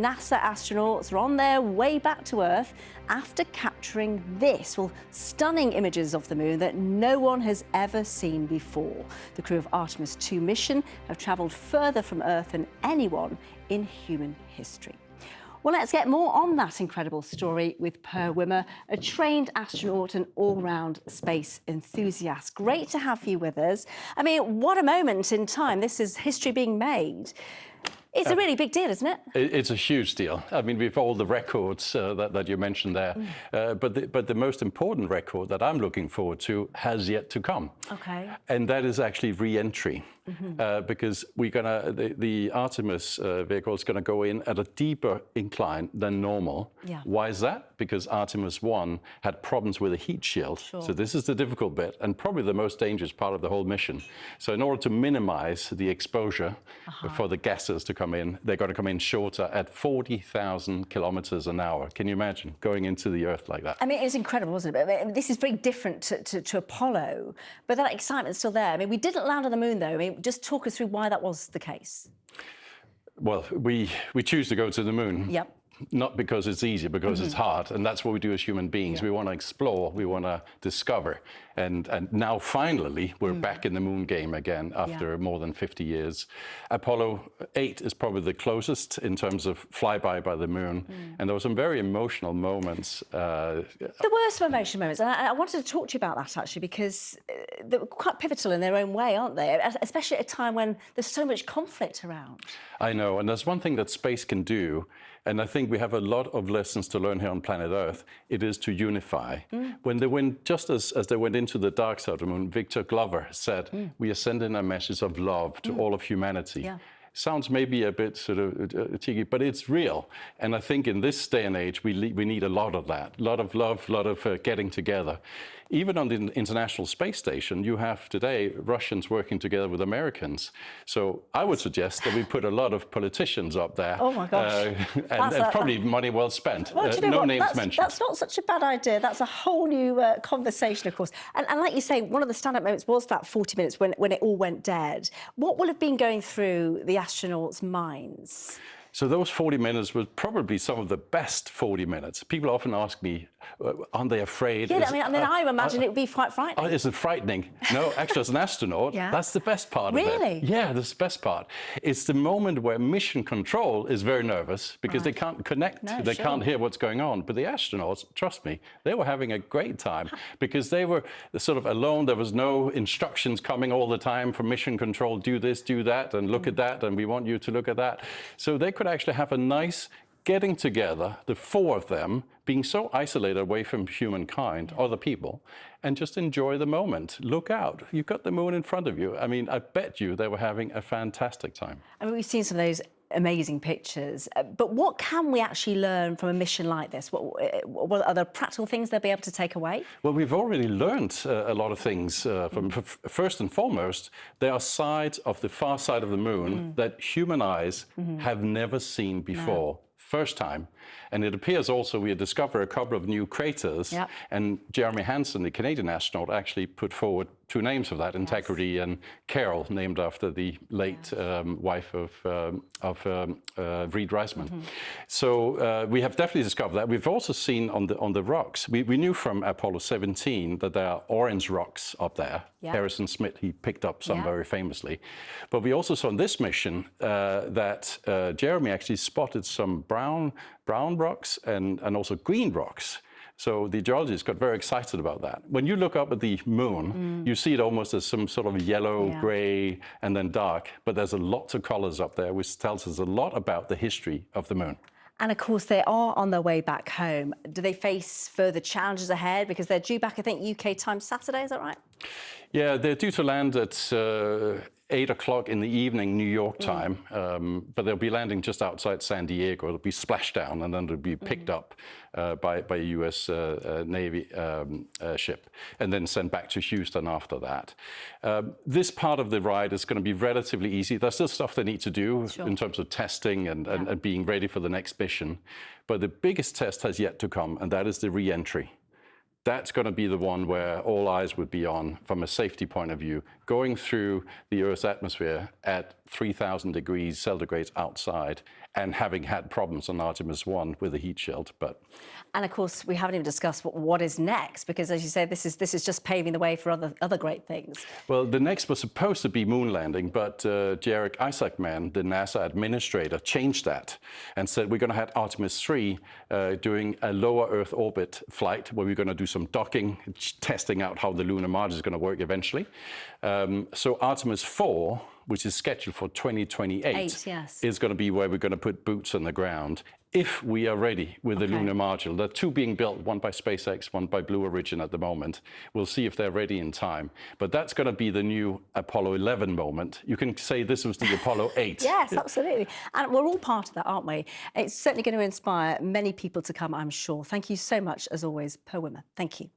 NASA astronauts are on their way back to Earth after capturing this, well, stunning images of the moon that no one has ever seen before. The crew of Artemis II mission have travelled further from Earth than anyone in human history. Well, let's get more on that incredible story with Per Wimmer, a trained astronaut and all-round space enthusiast. Great to have you with us. I mean, what a moment in time. This is history being made. It's a really big deal, isn't it? It's a huge deal. I mean, we've all the records that you mentioned there, but the most important record that I'm looking forward to has yet to come. Okay. And that is actually re-entry, because the Artemis vehicle is going to go in at a deeper incline than normal. Yeah. Why is that? Because Artemis I had problems with a heat shield. Sure. So this is the difficult bit and probably the most dangerous part of the whole mission. So in order to minimize the exposure for the gases to come in, they're going to come in shorter at 40,000 kilometers an hour. Can you imagine going into the Earth like that? I mean, it's incredible, isn't it? I mean, this is very different to Apollo, but that excitement's still there. I mean, we didn't land on the moon, though. I mean, just talk us through why that was the case. Well, we choose to go to the moon. Yep. Not because it's easy, because it's hard, and that's what we do as human beings. We want to explore, we want to discover, and now finally we're back in the moon game again after more than 50 years. Apollo 8 is probably the closest in terms of flyby by the moon, and there were some very emotional moments. There were some emotional moments, and I wanted to talk to you about that actually, because they're quite pivotal in their own way, aren't they? Especially at a time when there's so much conflict around. I know, and there's one thing that space can do, and I think we have a lot of lessons to learn here on planet Earth. It is to unify. When they went, just as they went into the dark side of the moon, Victor Glover said, we are sending a message of love to all of humanity. Yeah. Sounds maybe a bit sort of cheeky, but it's real. And I think in this day and age, we need a lot of that, a lot of love, a lot of getting together. Even on the International Space Station, you have today Russians working together with Americans. So I would suggest that we put a lot of politicians up there. Oh my gosh. And probably money well spent. Well, you know no what? names mentioned. That's not such a bad idea. That's a whole new conversation, of course. And like you say, one of the stand-up moments was that 40 minutes when it all went dead. What will have been going through the astronauts' minds? So those 40 minutes were probably some of the best 40 minutes. People often ask me, aren't they afraid? Yeah, I imagine it would be quite frightening. Is it frightening? No, actually, as an astronaut, that's the best part of it. Really? Yeah, that's the best part. It's the moment where mission control is very nervous because they can't connect, they can't hear what's going on. But the astronauts, trust me, they were having a great time because they were sort of alone. There was no instructions coming all the time from mission control, do this, do that, and look at that, and we want you to look at that. So they could actually have a nice getting together, the four of them, being so isolated away from humankind, other people, and just enjoy the moment. Look out, you've got the moon in front of you. I mean, I bet you they were having a fantastic time. I mean, we've seen some of those amazing pictures, but what can we actually learn from a mission like this? What are the practical things they'll be able to take away? Well, we've already learned a lot of things. First and foremost, there are sides of the far side of the moon that human eyes have never seen before. No. First time. And it appears also we had discovered a couple of new craters. Yep. And Jeremy Hansen, the Canadian astronaut, actually put forward two names of that, Integrity and Carol, named after the late wife of Reed Reisman. So we have definitely discovered that. We've also seen on the rocks, we knew from Apollo 17 that there are orange rocks up there. Yep. Harrison Smith, he picked up some very famously. But we also saw on this mission that Jeremy actually spotted some brown rocks and also green rocks. So the geologists got very excited about that. When you look up at the moon, you see it almost as some sort of yellow, gray, and then dark. But there's a lot of colors up there, which tells us a lot about the history of the moon. And of course, they are on their way back home. Do they face further challenges ahead? Because they're due back, I think, UK time Saturday, is that right? Yeah, they're due to land at 8 o'clock in the evening, New York time, but they'll be landing just outside San Diego. It'll be splashdown, and then it'll be picked up by a US Navy ship, and then sent back to Houston after that. This part of the ride is going to be relatively easy. There's still stuff they need to do in terms of testing and being ready for the next mission. But the biggest test has yet to come, and that is the re-entry. That's going to be the one where all eyes would be on from a safety point of view, going through the Earth's atmosphere at 3,000 degrees centigrade outside and having had problems on Artemis I with the heat shield. And of course, we haven't even discussed what is next, because as you say, this is just paving the way for other great things. Well, the next was supposed to be moon landing, but Jarek Isaacman, the NASA administrator, changed that and said we're going to have Artemis III doing a lower Earth orbit flight where we're going to do some docking, testing out how the lunar module is going to work eventually. So Artemis IV, which is scheduled for 2028, yes, is going to be where we're going to put boots on the ground if we are ready with the lunar module. There are two being built, one by SpaceX, one by Blue Origin at the moment. We'll see if they're ready in time. But that's going to be the new Apollo 11 moment. You can say this was the Apollo 8. Yes, absolutely. And we're all part of that, aren't we? It's certainly going to inspire many people to come, I'm sure. Thank you so much, as always, Per Wimmer. Thank you.